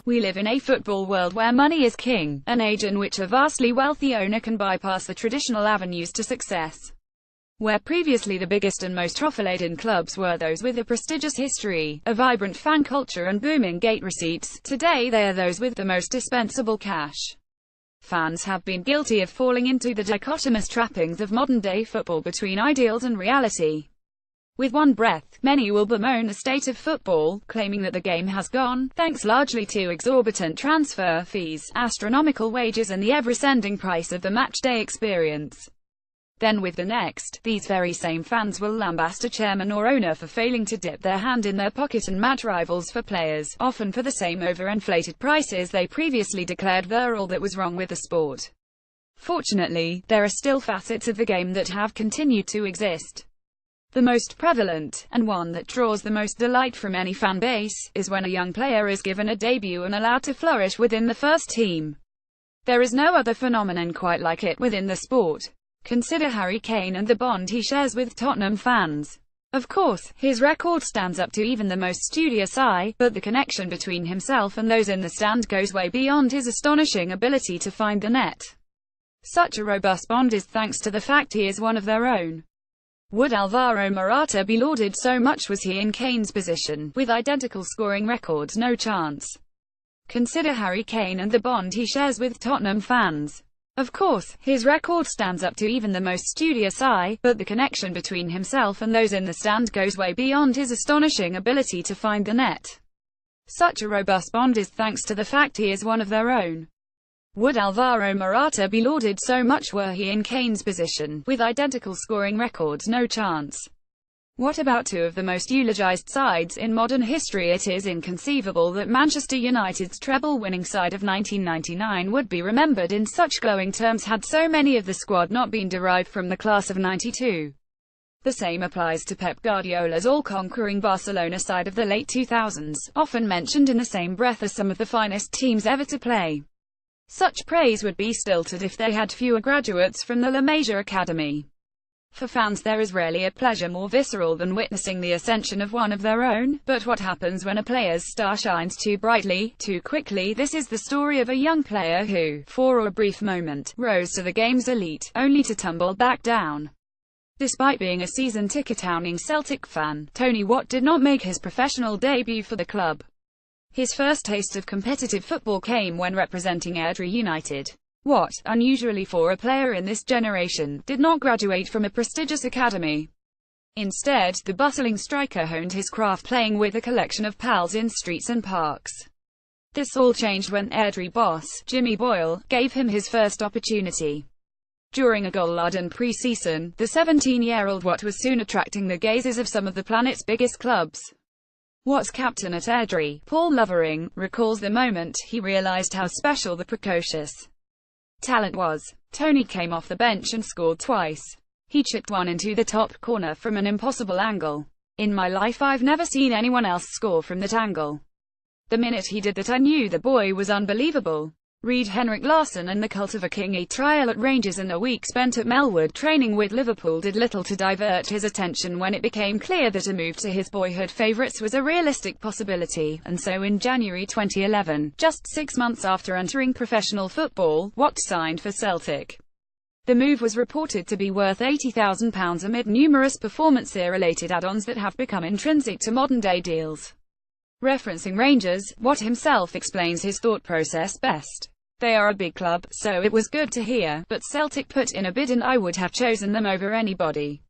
We live in a football world where money is king, an age in which a vastly wealthy owner can bypass the traditional avenues to success. Where previously the biggest and most trophyladen clubs were those with a prestigious history, a vibrant fan culture and booming gate receipts, today they are those with the most dispensable cash. Fans have been guilty of falling into the dichotomous trappings of modern-day football between ideals and reality. With one breath, many will bemoan the state of football, claiming that the game has gone, thanks largely to exorbitant transfer fees, astronomical wages and the ever-ascending price of the match-day experience. Then with the next, these very same fans will lambaste a chairman or owner for failing to dip their hand in their pocket and match rivals for players, often for the same overinflated prices they previously declared were all that was wrong with the sport. Fortunately, there are still facets of the game that have continued to exist. The most prevalent, and one that draws the most delight from any fan base, is when a young player is given a debut and allowed to flourish within the first team. There is no other phenomenon quite like it within the sport. Consider Harry Kane and the bond he shares with Tottenham fans. Of course, his record stands up to even the most studious eye, but the connection between himself and those in the stand goes way beyond his astonishing ability to find the net. Such a robust bond is thanks to the fact he is one of their own. Would Alvaro Morata be lauded so much was he in Kane's position, with identical scoring records? No chance. Consider Harry Kane and the bond he shares with Tottenham fans. Of course, his record stands up to even the most studious eye, but the connection between himself and those in the stand goes way beyond his astonishing ability to find the net. Such a robust bond is thanks to the fact he is one of their own. Would Alvaro Morata be lauded so much were he in Kane's position, with identical scoring records? No chance. What about two of the most eulogized sides in modern history? It is inconceivable that Manchester United's treble-winning side of 1999 would be remembered in such glowing terms had so many of the squad not been derived from the class of '92. The same applies to Pep Guardiola's all-conquering Barcelona side of the late 2000s, often mentioned in the same breath as some of the finest teams ever to play. Such praise would be stilted if they had fewer graduates from the La Masia Academy. For fans there is rarely a pleasure more visceral than witnessing the ascension of one of their own, but what happens when a player's star shines too brightly, too quickly? This is the story of a young player who, for a brief moment, rose to the game's elite, only to tumble back down. Despite being a season-ticket-owning Celtic fan, Tony Watt did not make his professional debut for the club. His first taste of competitive football came when representing Airdrie United. Watt, unusually for a player in this generation, did not graduate from a prestigious academy. Instead, the bustling striker honed his craft playing with a collection of pals in streets and parks. This all changed when Airdrie boss, Jimmy Boyle, gave him his first opportunity. During a goal-laden pre-season, the 17-year-old Watt was soon attracting the gazes of some of the planet's biggest clubs. Watt's captain at Airdrie, Paul Lovering, recalls the moment he realized how special the precocious talent was. Tony came off the bench and scored twice. He chipped one into the top corner from an impossible angle. In my life I've never seen anyone else score from that angle. The minute he did that I knew the boy was unbelievable. Read Henrik Larsson and the Cult of a King. A trial at Rangers and a week spent at Melwood training with Liverpool did little to divert his attention when it became clear that a move to his boyhood favourites was a realistic possibility, and so in January 2011, just 6 months after entering professional football, Watt signed for Celtic. The move was reported to be worth £80,000 amid numerous performance-related add-ons that have become intrinsic to modern-day deals. Referencing Rangers, Watt himself explains his thought process best. They are a big club, so it was good to hear, but Celtic put in a bid and I would have chosen them over anybody.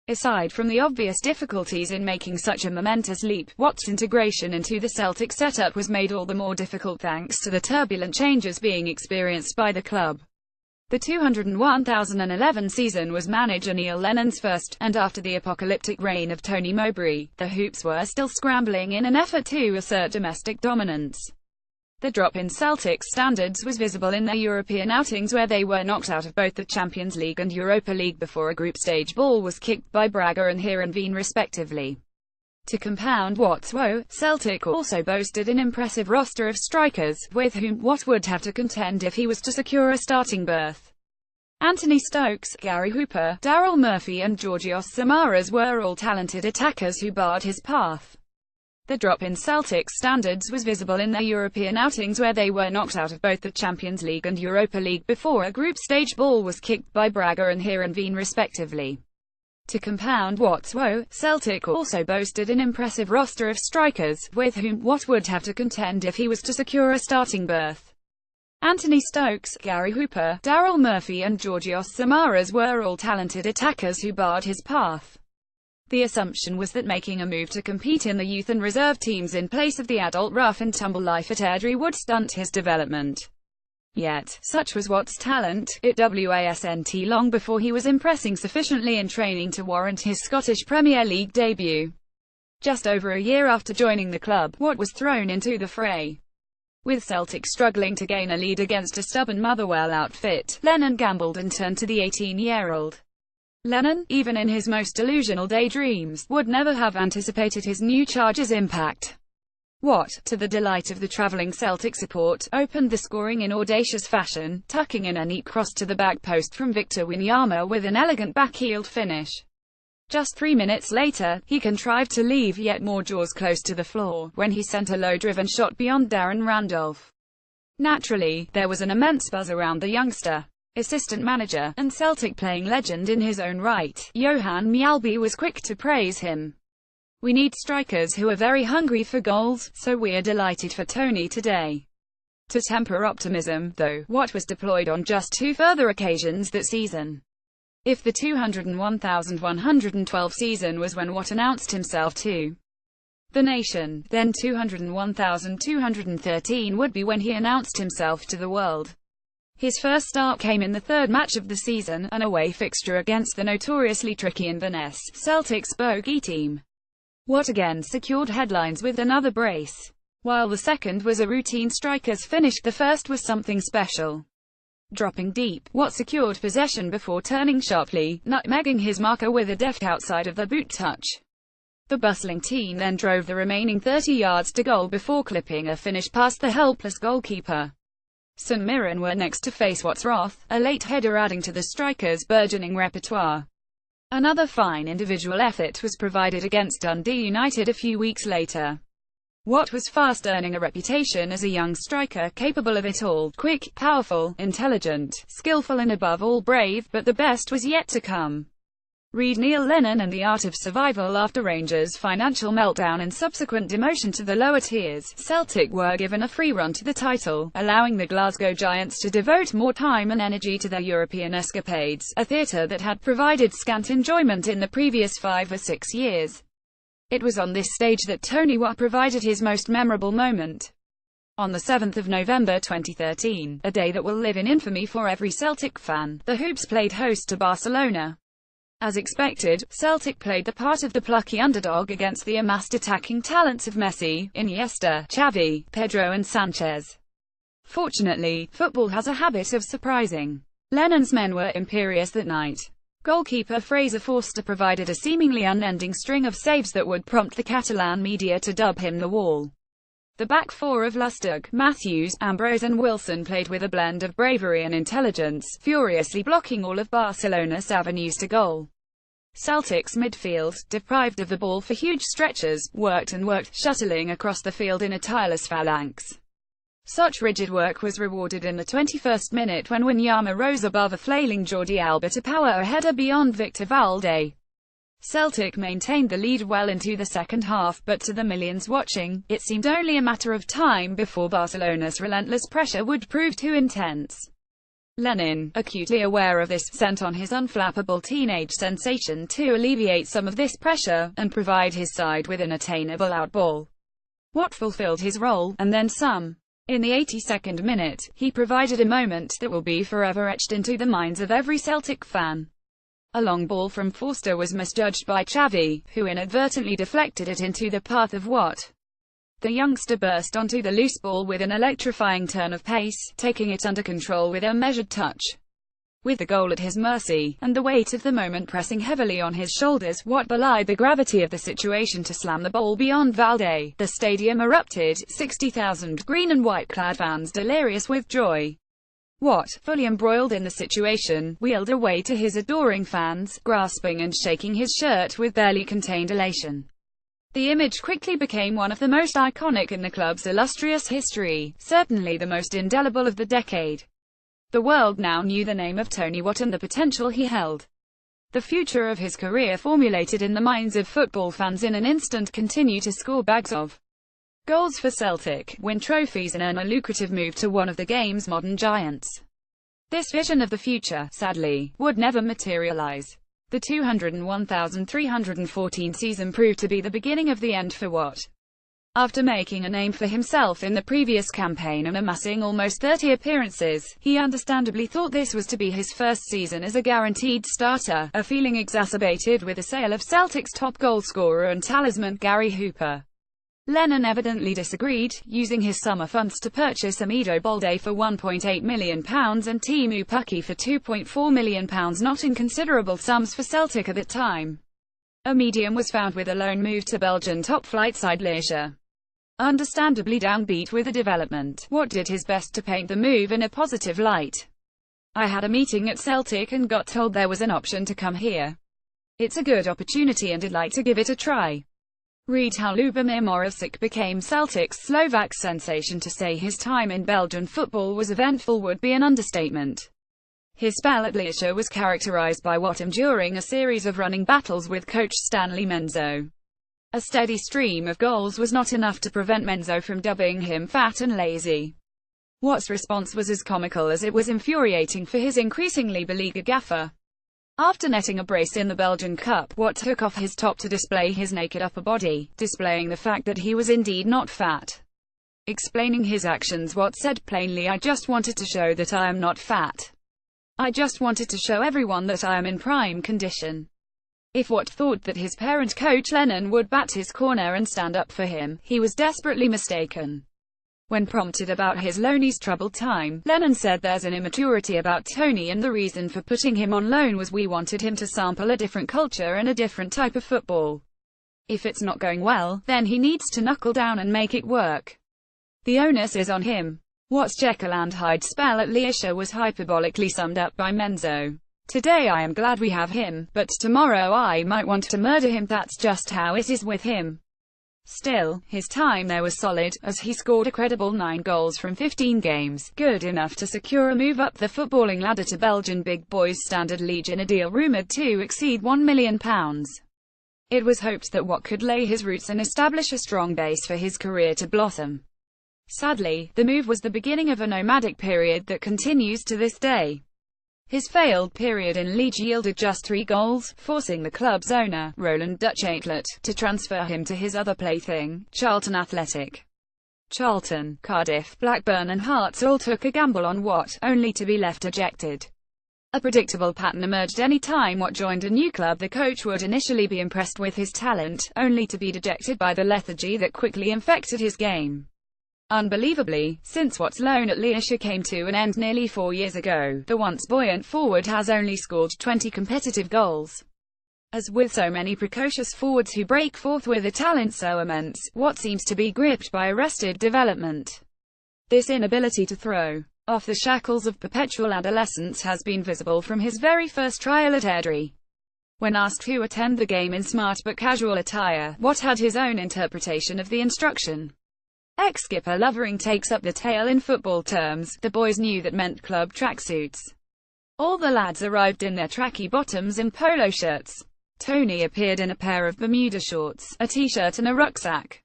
Aside from the obvious difficulties in making such a momentous leap, Watt's integration into the Celtic setup was made all the more difficult thanks to the turbulent changes being experienced by the club. The 2001-2011 season was manager Neil Lennon's first, and after the apocalyptic reign of Tony Mowbray, the Hoops were still scrambling in an effort to assert domestic dominance. The drop in Celtic's standards was visible in their European outings where they were knocked out of both the Champions League and Europa League before a group stage ball was kicked by Braga and Heerenveen respectively. To compound Watt's woe, Celtic also boasted an impressive roster of strikers, with whom Watt would have to contend if he was to secure a starting berth. Anthony Stokes, Gary Hooper, Daryl Murphy and Georgios Samaras were all talented attackers who barred his path. The drop in Celtic's standards was visible in their European outings, where they were knocked out of both the Champions League and Europa League before a group stage ball was kicked by Braga and Heerenveen respectively. To compound Watt's woe, Celtic also boasted an impressive roster of strikers, with whom Watt would have to contend if he was to secure a starting berth. Anthony Stokes, Gary Hooper, Daryl Murphy and Georgios Samaras were all talented attackers who barred his path. The assumption was that making a move to compete in the youth and reserve teams in place of the adult rough-and-tumble life at Airdrie would stunt his development. Yet, such was Watt's talent, it wasn't long before he was impressing sufficiently in training to warrant his Scottish Premier League debut. Just over a year after joining the club, Watt was thrown into the fray. With Celtic struggling to gain a lead against a stubborn Motherwell outfit, Lennon gambled and turned to the 18-year-old. Lennon, even in his most delusional daydreams, would never have anticipated his new charge's impact. Watt, to the delight of the travelling Celtic support, opened the scoring in audacious fashion, tucking in a neat cross to the back post from Victor Wanyama with an elegant back-heeled finish. Just 3 minutes later, he contrived to leave yet more jaws close to the floor, when he sent a low-driven shot beyond Darren Randolph. Naturally, there was an immense buzz around the youngster. Assistant manager, and Celtic playing legend in his own right, Johan Mjällby was quick to praise him. "We need strikers who are very hungry for goals, so we're delighted for Tony today." To temper optimism, though, Watt was deployed on just 2 further occasions that season. If the 201,112 season was when Watt announced himself to the nation, then 201,213 would be when he announced himself to the world. His first start came in the 3rd match of the season, an away fixture against the notoriously tricky Inverness, Celtic's bogey team. Watt again secured headlines with another brace. While the second was a routine striker's finish, the first was something special. Dropping deep, Watt secured possession before turning sharply, nutmegging his marker with a deft outside of the boot touch. The bustling team then drove the remaining 30 yards to goal before clipping a finish past the helpless goalkeeper. St Mirren were next to face Watt's wrath, a late header adding to the striker's burgeoning repertoire. Another fine individual effort was provided against Dundee United a few weeks later. Watt was fast earning a reputation as a young striker capable of it all: quick, powerful, intelligent, skillful and above all brave, but the best was yet to come. Read Neil Lennon and the Art of Survival. After Rangers' financial meltdown and subsequent demotion to the lower tiers, Celtic were given a free run to the title, allowing the Glasgow Giants to devote more time and energy to their European escapades, a theatre that had provided scant enjoyment in the previous 5 or 6 years. It was on this stage that Tony Watt provided his most memorable moment. On the 7th of November 2013, a day that will live in infamy for every Celtic fan, the Hoops played host to Barcelona. As expected, Celtic played the part of the plucky underdog against the amassed attacking talents of Messi, Iniesta, Xavi, Pedro and Sanchez. Fortunately, football has a habit of surprising. Lennon's men were imperious that night. Goalkeeper Fraser Forster provided a seemingly unending string of saves that would prompt the Catalan media to dub him the Wall. The back four of Lustig, Matthews, Ambrose and Wilson played with a blend of bravery and intelligence, furiously blocking all of Barcelona's avenues to goal. Celtic's midfield, deprived of the ball for huge stretches, worked and worked, shuttling across the field in a tireless phalanx. Such rigid work was rewarded in the 21st minute when Wanyama rose above a flailing Jordi Alba to power a header beyond Victor Valde. Celtic maintained the lead well into the second half, but to the millions watching, it seemed only a matter of time before Barcelona's relentless pressure would prove too intense. Lennon, acutely aware of this, sent on his unflappable teenage sensation to alleviate some of this pressure, and provide his side with an attainable outball. Watt fulfilled his role, and then some. In the 82nd minute, he provided a moment that will be forever etched into the minds of every Celtic fan. A long ball from Forster was misjudged by Xavi, who inadvertently deflected it into the path of Watt. The youngster burst onto the loose ball with an electrifying turn of pace, taking it under control with a measured touch. With the goal at his mercy, and the weight of the moment pressing heavily on his shoulders, Watt belied the gravity of the situation to slam the ball beyond Valde. The stadium erupted, 60,000 green and white-clad fans delirious with joy. Watt, fully embroiled in the situation, wheeled away to his adoring fans, grasping and shaking his shirt with barely contained elation. The image quickly became one of the most iconic in the club's illustrious history, certainly the most indelible of the decade. The world now knew the name of Tony Watt and the potential he held. The future of his career formulated in the minds of football fans in an instant: continue to score bags of goals for Celtic, win trophies and earn a lucrative move to one of the game's modern giants. This vision of the future, sadly, would never materialize. The 201,314 season proved to be the beginning of the end for Watt. After making a name for himself in the previous campaign and amassing almost 30 appearances, he understandably thought this was to be his first season as a guaranteed starter, a feeling exacerbated with the sale of Celtic's top goalscorer and talisman Gary Hooper. Lennon evidently disagreed, using his summer funds to purchase Amido Balde for £1.8 million and Timu Pukki for £2.4 million, not inconsiderable sums for Celtic at the time. A medium was found with a loan move to Belgian top-flight side Lierse. Understandably downbeat with the development, Watt did his best to paint the move in a positive light. "I had a meeting at Celtic and got told there was an option to come here. It's a good opportunity and I'd like to give it a try." Read how Lubomir Moravcsik became Celtic's Slovak sensation. To say his time in Belgian football was eventful would be an understatement. His spell at Lierse was characterized by Watt enduring a series of running battles with coach Stanley Menzo. A steady stream of goals was not enough to prevent Menzo from dubbing him fat and lazy. Watt's response was as comical as it was infuriating for his increasingly beleaguered gaffer. After netting a brace in the Belgian Cup, Watt took off his top to display his naked upper body, displaying the fact that he was indeed not fat. Explaining his actions, Watt said plainly, "I just wanted to show that I am not fat. I just wanted to show everyone that I am in prime condition." If Watt thought that his parent coach Lennon would bat his corner and stand up for him, he was desperately mistaken. When prompted about his loanee's troubled time, Lennon said, "There's an immaturity about Tony and the reason for putting him on loan was we wanted him to sample a different culture and a different type of football. If it's not going well, then he needs to knuckle down and make it work. The onus is on him." Watt's Jekyll and Hyde spell at Lierse was hyperbolically summed up by Menzo. "Today I am glad we have him, but tomorrow I might want to murder him. That's just how it is with him." Still, his time there was solid, as he scored a credible 9 goals from 15 games, good enough to secure a move up the footballing ladder to Belgian big boys Standard Liège in a deal rumoured to exceed £1 million. It was hoped that Watt could lay his roots and establish a strong base for his career to blossom. Sadly, the move was the beginning of a nomadic period that continues to this day. His failed period in Liège yielded just 3 goals, forcing the club's owner, Roland Duchatelet, to transfer him to his other plaything, Charlton Athletic. Charlton, Cardiff, Blackburn and Hearts all took a gamble on Watt, only to be left ejected. A predictable pattern emerged: any time Watt joined a new club, the coach would initially be impressed with his talent, only to be dejected by the lethargy that quickly infected his game. Unbelievably, since Watt's loan at Lierse came to an end nearly 4 years ago, the once buoyant forward has only scored 20 competitive goals. As with so many precocious forwards who break forth with a talent so immense, Watt seems to be gripped by arrested development. This inability to throw off the shackles of perpetual adolescence has been visible from his very first trial at Airdrie. When asked to attend the game in smart but casual attire, Watt had his own interpretation of the instruction. Ex-skipper Lovering takes up the tale. In football terms, the boys knew that meant club tracksuits. All the lads arrived in their tracky bottoms and polo shirts. Tony appeared in a pair of Bermuda shorts, a t-shirt and a rucksack.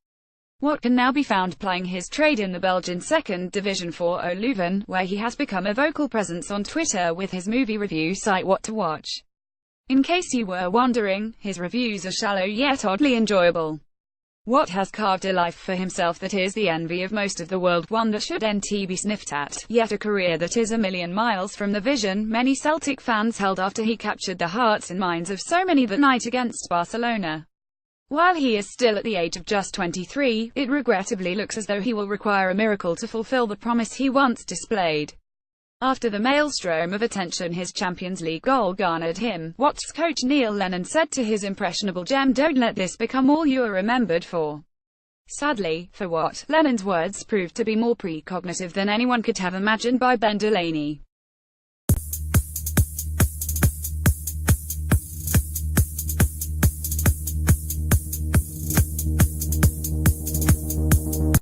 Watt can now be found plying his trade in the Belgian 2nd Division for Leuven, where he has become a vocal presence on Twitter with his movie review site What to Watch. In case you were wondering, his reviews are shallow yet oddly enjoyable. Watt has carved a life for himself that is the envy of most of the world, one that should be sniffed at, yet a career that is a million miles from the vision many Celtic fans held after he captured the hearts and minds of so many that night against Barcelona. While he is still at the age of just 23, it regrettably looks as though he will require a miracle to fulfill the promise he once displayed. After the maelstrom of attention his Champions League goal garnered him, Watt's coach Neil Lennon said to his impressionable gem, "Don't let this become all you are remembered for." Sadly, for Watt, Lennon's words proved to be more precognitive than anyone could have imagined. By Ben Delaney.